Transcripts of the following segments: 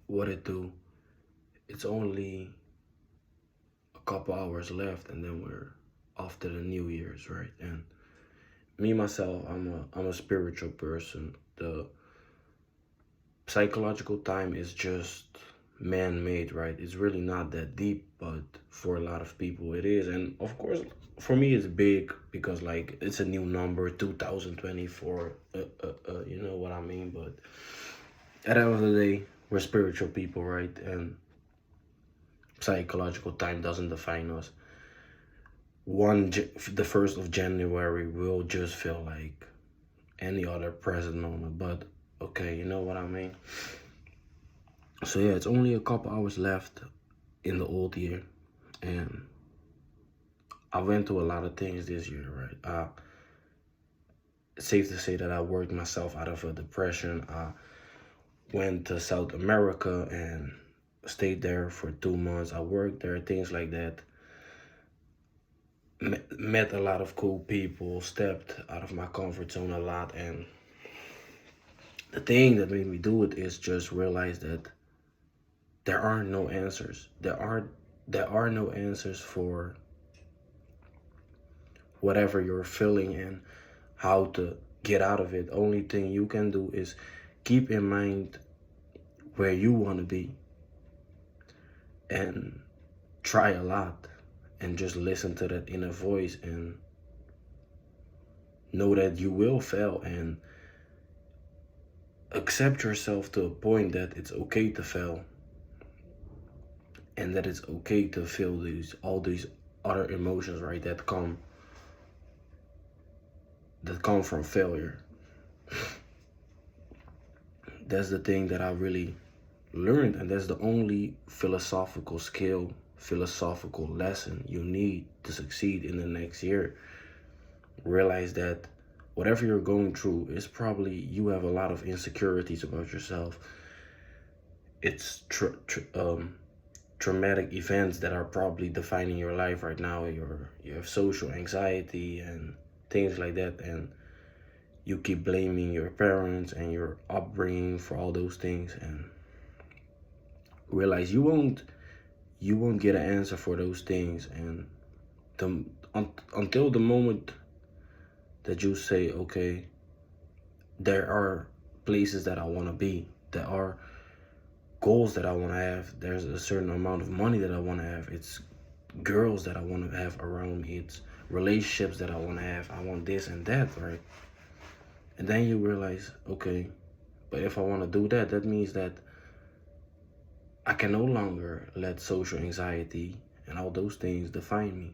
what it do. It's only a couple hours left, and then we're off to the New Year's, right? And me myself, I'm a spiritual person. The psychological time is just man-made, right? It's really not that deep, but for a lot of people it is. And of course, for me it's big because like it's a new number, 2024. You know what I mean? But at the end of the day, we're spiritual people, right? And psychological time doesn't define us. The 1st of January will just feel like any other present moment, but okay, you know what I mean? So yeah, it's only a couple hours left in the old year, and I went through a lot of things this year, right? It's safe to say that I worked myself out of a depression. I went to South America and stayed there for 2 months. I worked there, things like that. Met a lot of cool people, stepped out of my comfort zone a lot, and the thing that made me do it is just realize that there are no answers. There are no answers for whatever you're feeling and how to get out of it. Only thing you can do is keep in mind where you want to be and try a lot and just listen to that inner voice and know that you will fail and accept yourself to a point that it's okay to fail and that it's okay to feel all these other emotions, right, that come from failure. That's the thing that I really learned, and that's the only philosophical lesson you need to succeed in the next year. Realize that whatever you're going through is probably you have a lot of insecurities about yourself. It's traumatic events that are probably defining your life right now. You have social anxiety and things like that, and you keep blaming your parents and your upbringing for all those things, and realize you won't get an answer for those things, and until the moment that you say, okay, there are places that I want to be, there are goals that I want to have, there's a certain amount of money that I want to have, it's girls that I want to have around me, it's relationships that I want to have, I want this and that, right? And then you realize, okay, but if I want to do that, that means that I can no longer let social anxiety and all those things define me.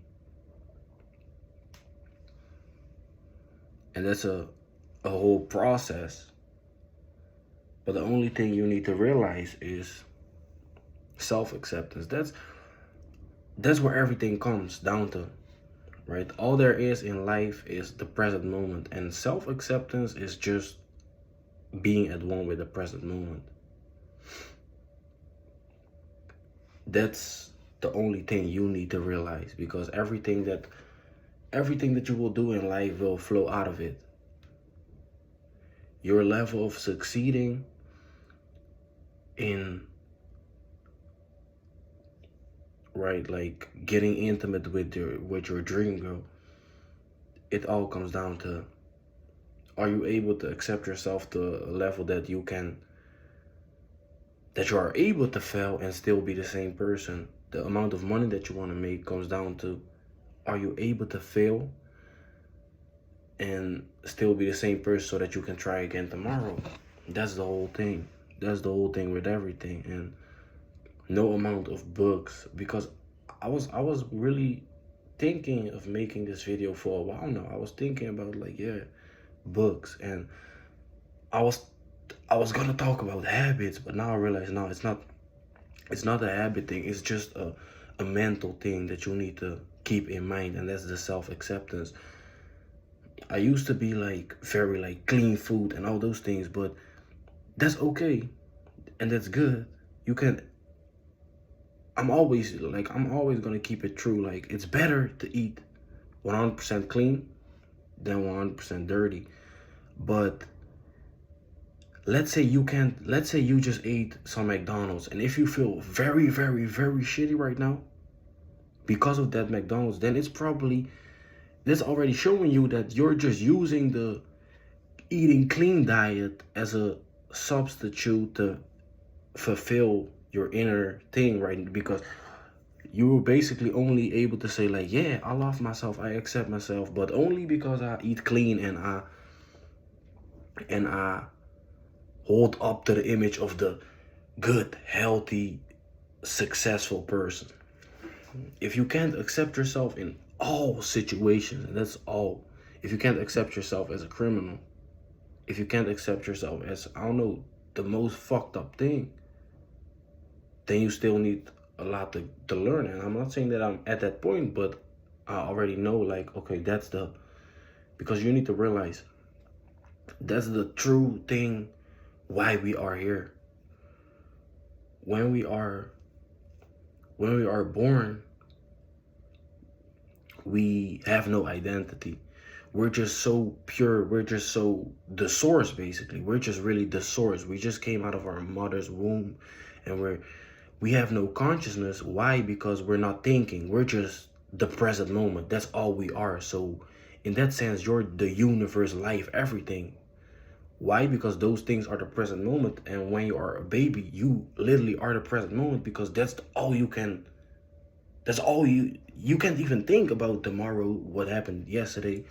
And that's a whole process. But the only thing you need to realize is self-acceptance. That's where everything comes down to, right? All there is in life is the present moment, and self-acceptance is just being at one with the present moment. That's the only thing you need to realize, because everything that you will do in life will flow out of it. Your level of succeeding in, right, like getting intimate with your dream girl, it all comes down to, are you able to accept yourself to a level that you are able to fail and still be the same person? The amount of money that you want to make comes down to, are you able to fail and still be the same person so that you can try again tomorrow? That's the whole thing. That's the whole thing with everything. And no amount of books, because I was really thinking of making this video for a while now. I was thinking about, like, yeah, books, and I was gonna talk about habits, but now I realize, no, it's not a habit thing. It's just a mental thing that you need to keep in mind, and that's the self-acceptance. I used to be like very like clean food and all those things, but that's okay and that's good. You can I'm always gonna keep it true. Like, it's better to eat 100% clean than 100% dirty. But let's say you just ate some McDonald's, and if you feel very, very, very shitty right now because of that McDonald's, then that's already showing you that you're just using the eating clean diet as a substitute to fulfill your inner thing, right? Because you were basically only able to say like, yeah, I love myself, I accept myself, but only because I eat clean and I hold up to the image of the good, healthy, successful person. If you can't accept yourself in all situations, and that's all, if you can't accept yourself as a criminal, if you can't accept yourself as, I don't know, the most fucked up thing, then you still need a lot to learn. And I'm not saying that I'm at that point, but I already know, like, okay, because you need to realize that's the true thing why we are here. When we are born, we have no identity. We're just so pure. We're just so the source, basically. We're just really the source. We just came out of our mother's womb, and we have no consciousness. Why? Because we're not thinking. We're just the present moment. That's all we are. So in that sense, you're the universe, life, everything. Why? Because those things are the present moment. And when you are a baby, you literally are the present moment, because that's all you can't even think about tomorrow, what happened yesterday.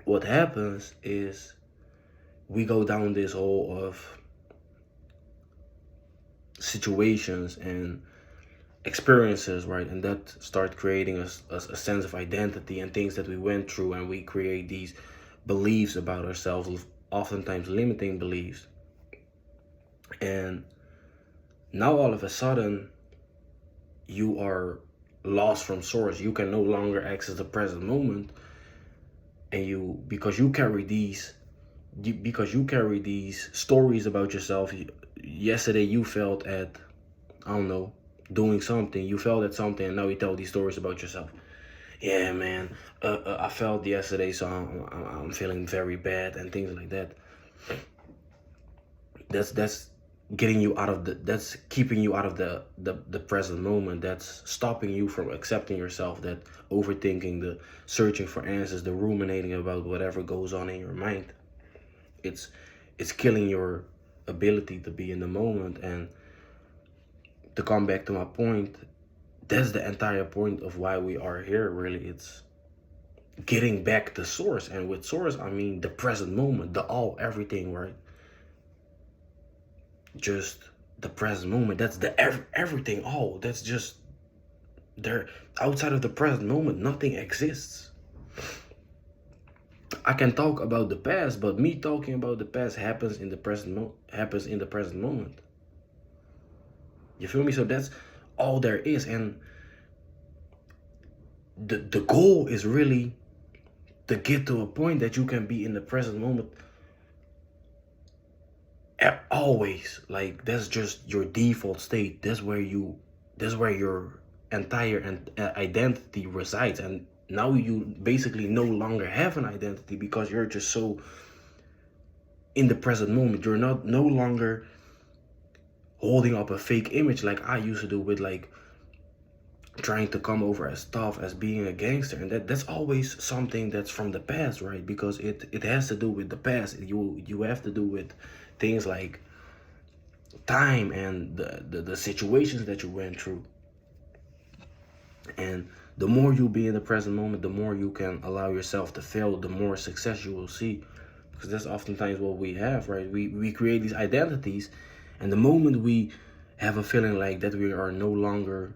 What happens is we go down this hole of situations and experiences, right? And that start creating a sense of identity and things that we went through, and we create these beliefs about ourselves, oftentimes limiting beliefs. And now all of a sudden you are lost from source. You can no longer access the present moment, and because you carry these stories about yourself. Yesterday you felt at, I don't know, doing something, you felt at something, and now you tell these stories about yourself. Yeah, man, I felt yesterday, so I'm feeling very bad, and things like that. That's getting you out of that's keeping you out of the present moment. That's stopping you from accepting yourself. That overthinking, the searching for answers, the ruminating about whatever goes on in your mind. It's killing your ability to be in the moment. And to come back to my point, that's the entire point of why we are here, really. It's getting back to source. And with source, I mean the present moment, the all, everything, right? Just the present moment. That's the everything, all. That's just there. Outside of the present moment, nothing exists. I can talk about the past, but me talking about the past happens in the present moment. You feel me? So that's all there is. And the goal is really to get to a point that you can be in the present moment always. Like, that's just your default state. That's where your entire identity resides. And now you basically no longer have an identity, because you're just so in the present moment. You're no longer holding up a fake image like I used to do, with like trying to come over as tough, as being a gangster. And that's always something that's from the past, right? Because it has to do with the past. You have to do with things like time and the situations that you went through. And the more you be in the present moment, the more you can allow yourself to fail, the more success you will see. Because that's oftentimes what we have, right? We create these identities, and the moment we have a feeling like that we are no longer,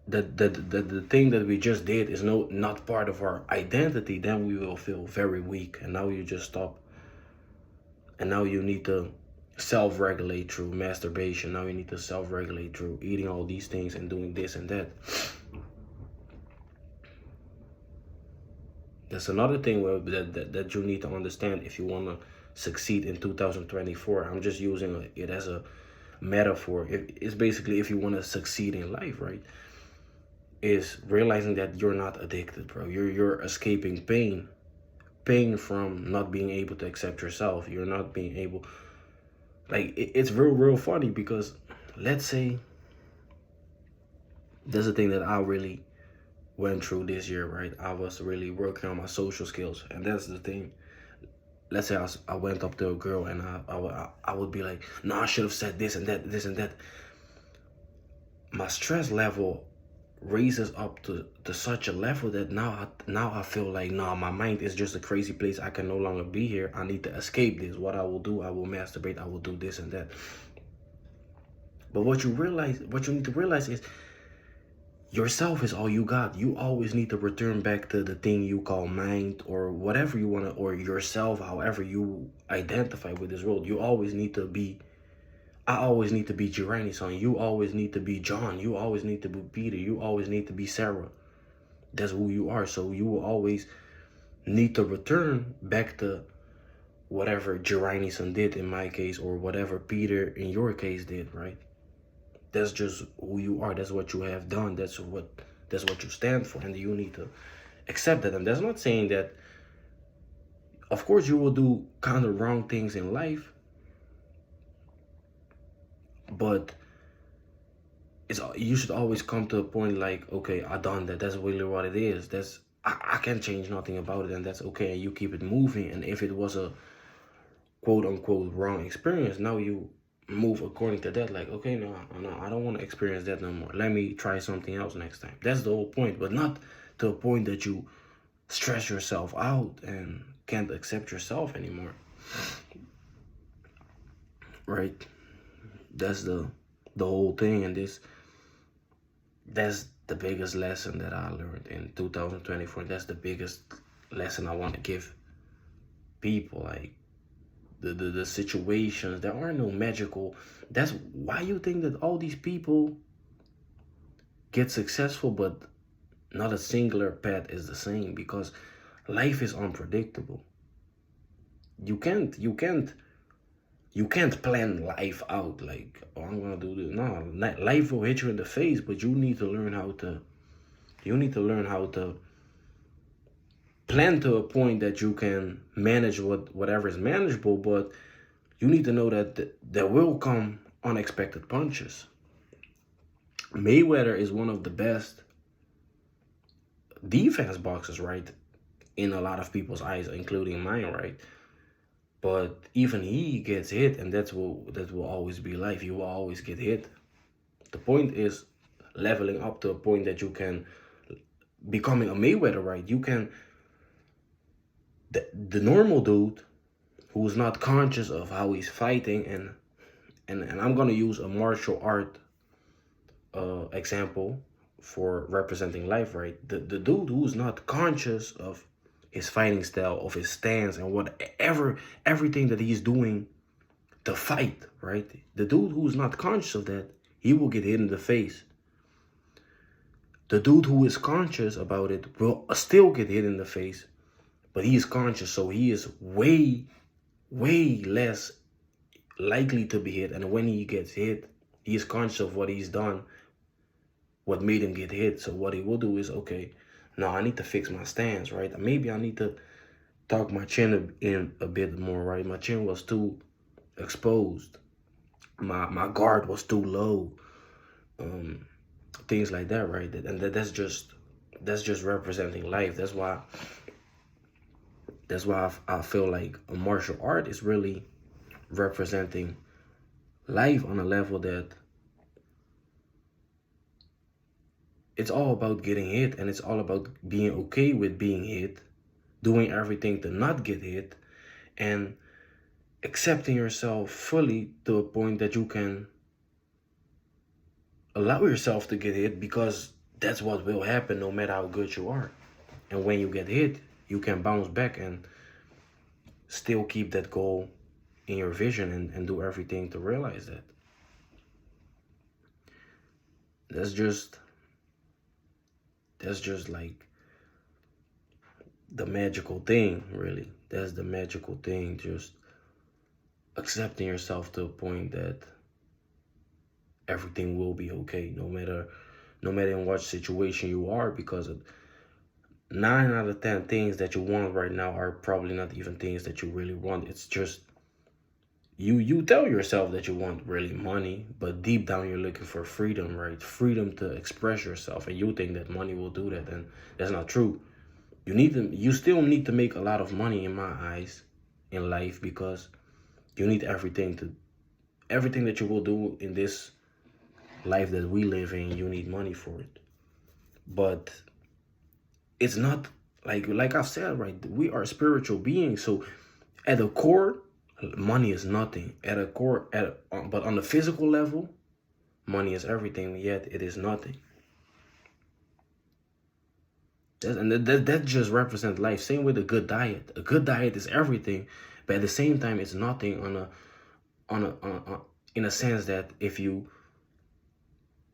that the thing that we just did is not part of our identity, then we will feel very weak. And now you just stop. And now you need to self-regulate through masturbation. Now you need to self-regulate through eating all these things and doing this and that. That's another thing that you need to understand if you want to succeed in 2024. I'm just using it as a metaphor. It's basically, if you want to succeed in life, right, is realizing that you're not addicted, bro. You're escaping pain. pain from not being able to accept yourself. You're not being able, like, it's real funny because let's say that's the thing that I really went through this year, right? I was really working on my social skills, and that's the thing. Let's say I went up to a girl and I would be like, no, I should have said this and that, this and that. My stress level raises up to such a level that now I feel like, no, my mind is just a crazy place. I can no longer be here. I need to escape this. What I will do, I will masturbate, I will do this and that. But what you need to realize is yourself is all you got. You always need to return back to the thing you call mind, or whatever you want to, or yourself, however you identify with this world. You always need to be, I always need to be Jiraiya's son. You always need to be John. You always need to be Peter. You always need to be Sarah. That's who you are. So you will always need to return back to whatever Jiraiya's son did in my case, or whatever Peter in your case did, right? That's just who you are. That's what you have done. That's what you stand for, and you need to accept that. And that's not saying that, of course, you will do kind of wrong things in life, but you should always come to a point like, okay, I done that. That's really what it is. I can't change nothing about it, and that's okay. And you keep it moving. And if it was a quote unquote wrong experience, now you move according to that. Like, okay, no, I don't want to experience that no more. Let me try something else next time. That's the whole point, but not to a point that you stress yourself out and can't accept yourself anymore. Right? That's the whole thing. And that's the biggest lesson that I learned in 2024. That's the biggest lesson I want to give people. Like, the situations, there are no magical. That's why you think that all these people get successful, but not a singular path is the same, because life is unpredictable. You can't plan life out like, oh, I'm gonna do this. No, life will hit you in the face, but you need to learn how to plan to a point that you can manage whatever is manageable. But you need to know that there will come unexpected punches. Mayweather is one of the best defense boxers, right? In a lot of people's eyes, including mine, right? But even he gets hit, and that will always be life. You will always get hit. The point is leveling up to a point that you can becoming a Mayweather, right? You can, the normal dude who's not conscious of how he's fighting, and I'm gonna use a martial art example for representing life, right? The dude who's not conscious of his fighting style, of his stance, and everything that he's doing to fight, right? The dude who's not conscious of that, he will get hit in the face. The dude who is conscious about it will still get hit in the face, but he is conscious, so he is way less likely to be hit. And when he gets hit, he is conscious of what he's done, what made him get hit. So what he will do is, okay, now I need to fix my stance, right? Maybe I need to tuck my chin in a bit more, right? My chin was too exposed. My guard was too low. Things like that, right? And that's just representing life. That's why I feel like a martial art is really representing life on a level that it's all about getting hit, and it's all about being okay with being hit, doing everything to not get hit, and accepting yourself fully to a point that you can allow yourself to get hit, because that's what will happen no matter how good you are. And when you get hit, you can bounce back and still keep that goal in your vision, and do everything to realize that. That's just like the magical thing, really. That's the magical thing, just accepting yourself to a point that everything will be okay, no matter in what situation you are, because 9 out of 10 things that you want right now are probably not even things that you really want. It's just you tell yourself that you want really money, but deep down you're looking for freedom, right? Freedom to express yourself, and you think that money will do that, and that's not true. You still need to make a lot of money in my eyes in life, because you need everything that you will do in this life that we live in, you need money for it. But it's not like I've said, right? We are spiritual beings, so at the core, money is nothing. At a core, but on the physical level, money is everything. Yet it is nothing. That just represents life. Same with a good diet. A good diet is everything, but at the same time, it's nothing in a sense that if you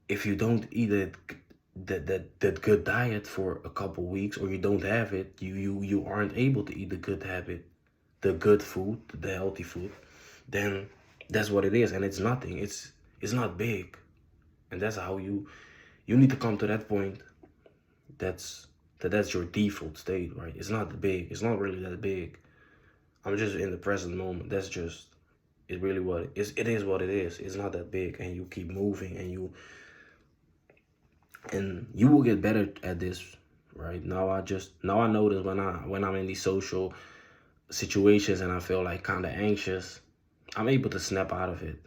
don't eat that good diet for a couple weeks, or you don't have it, you aren't able to eat the good habit, the good food, the healthy food, then that's what it is, and it's nothing. It's not big, and that's how you need to come to that point. That's your default state, right? It's not big. It's not really that big. I'm just in the present moment. That's just it. Really, what it is. It is what it is. It's not that big, and you keep moving, and you will get better at this, right? Now I notice when I'm in these social situations and I feel like kind of anxious, I'm able to snap out of it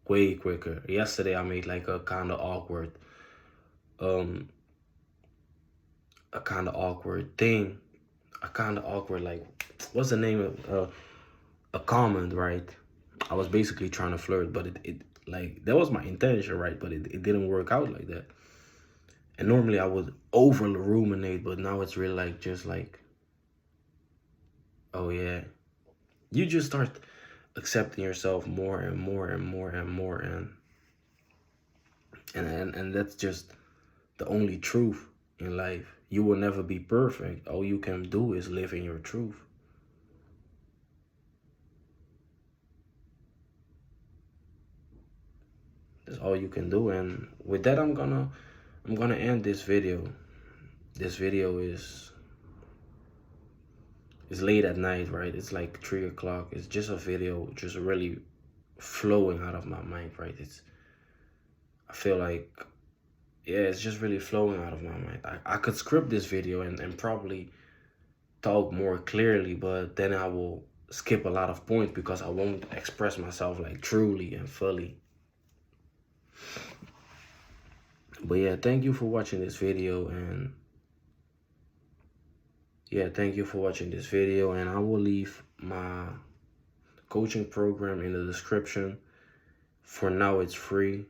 way quicker. Yesterday I made like a kind of awkward um thing, a kind of awkward, like, what's the name of a comment, right? I was basically trying to flirt, but it like, that was my intention, right? But it didn't work out like that. And normally I would over ruminate, but now it's really like, just like, oh yeah, you just start accepting yourself more and more and more and more, and that's just the only truth in life. You will never be perfect. All you can do is live in your truth. That's all you can do. And with that, I'm gonna end this video. This video is late at night, right? It's like 3 o'clock. It's just a video, just really flowing out of my mind, right? I feel like, yeah, it's just really flowing out of my mind. I could script this video and probably talk more clearly, but then I will skip a lot of points because I won't express myself like truly and fully. But yeah, thank you for watching this video, and yeah, thank you for watching this video, and I will leave my coaching program in the description. For now, it's free.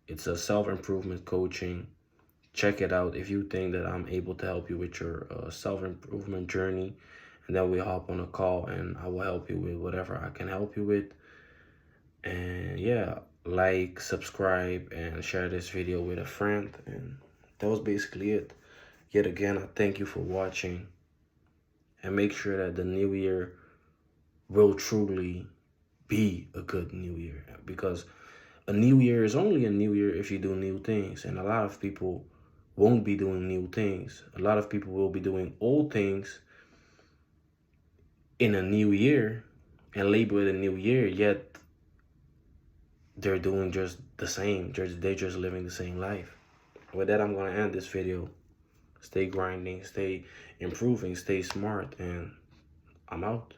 It's a self-improvement coaching. Check it out if you think that I'm able to help you with your self-improvement journey, and then we hop on a call and I will help you with whatever I can help you with. And yeah, like, subscribe, and share this video with a friend. And that was basically it. Yet again, I thank you for watching, and make sure that the new year will truly be a good new year, because a new year is only a new year if you do new things, and a lot of people won't be doing new things. A lot of people will be doing old things in a new year and label it a new year, yet they're doing just the same. They're just living the same life. With that, I'm going to end this video. Stay grinding, stay improving, stay smart, and I'm out.